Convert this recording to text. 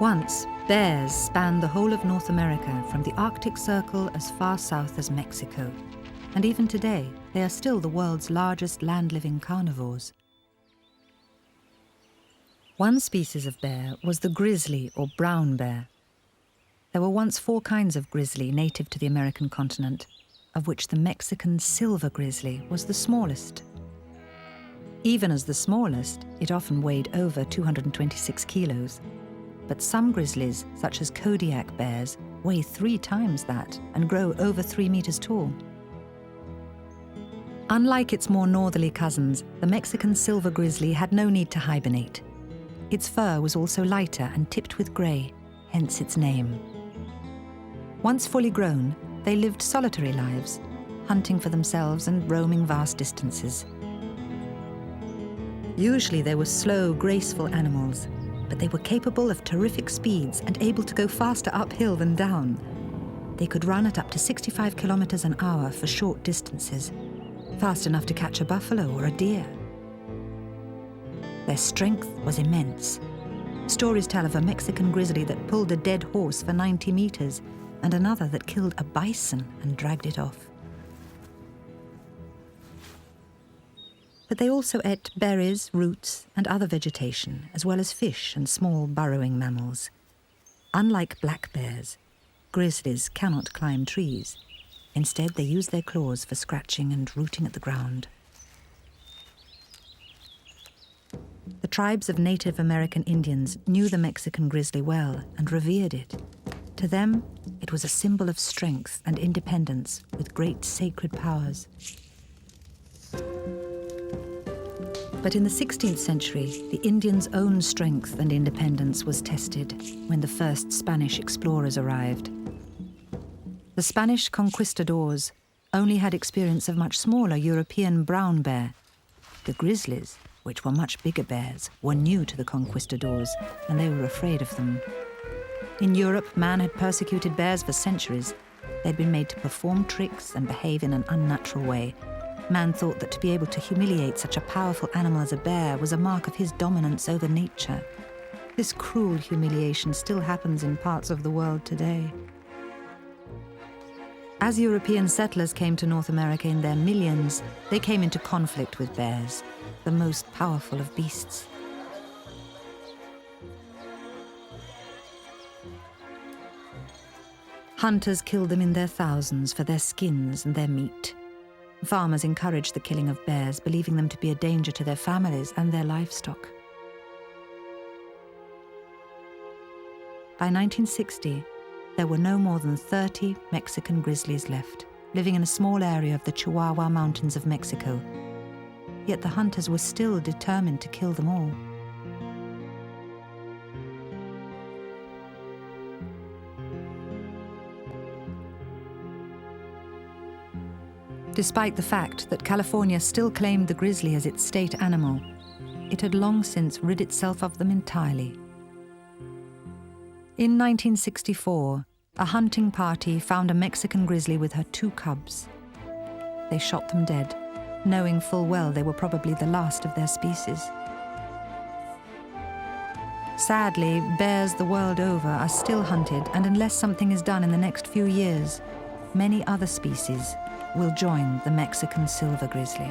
Once, bears spanned the whole of North America from the Arctic Circle as far south as Mexico. And even today, they are still the world's largest land-living carnivores. One species of bear was the grizzly or brown bear. There were once 4 kinds of grizzly native to the American continent, of which the Mexican Silver Grizzly was the smallest. Even as the smallest, it often weighed over 226 kilos. But some grizzlies, such as Kodiak bears, weigh 3 times that and grow over 3 meters tall. Unlike its more northerly cousins, the Mexican Silver Grizzly had no need to hibernate. Its fur was also lighter and tipped with grey, hence its name. Once fully grown, they lived solitary lives, hunting for themselves and roaming vast distances. Usually they were slow, graceful animals, but they were capable of terrific speeds and able to go faster uphill than down. They could run at up to 65 kilometers an hour for short distances, fast enough to catch a buffalo or a deer. Their strength was immense. Stories tell of a Mexican grizzly that pulled a dead horse for 90 meters and another that killed a bison and dragged it off. But they also ate berries, roots, and other vegetation, as well as fish and small burrowing mammals. Unlike black bears, grizzlies cannot climb trees. Instead, they use their claws for scratching and rooting at the ground. The tribes of Native American Indians knew the Mexican grizzly well and revered it. To them, it was a symbol of strength and independence with great sacred powers. But in the 16th century, the Indians' own strength and independence was tested when the first Spanish explorers arrived. The Spanish conquistadors only had experience of much smaller European brown bear. The grizzlies, which were much bigger bears, were new to the conquistadors, and they were afraid of them. In Europe, man had persecuted bears for centuries. They'd been made to perform tricks and behave in an unnatural way. Man thought that to be able to humiliate such a powerful animal as a bear was a mark of his dominance over nature. This cruel humiliation still happens in parts of the world today. As European settlers came to North America in their millions, they came into conflict with bears, the most powerful of beasts. Hunters killed them in their thousands for their skins and their meat. Farmers encouraged the killing of bears, believing them to be a danger to their families and their livestock. By 1960, there were no more than 30 Mexican grizzlies left, living in a small area of the Chihuahua Mountains of Mexico. Yet the hunters were still determined to kill them all. Despite the fact that California still claimed the grizzly as its state animal, it had long since rid itself of them entirely. In 1964, a hunting party found a Mexican grizzly with her 2 cubs. They shot them dead, knowing full well they were probably the last of their species. Sadly, bears the world over are still hunted, and unless something is done in the next few years, many other species will join the Mexican silver grizzly.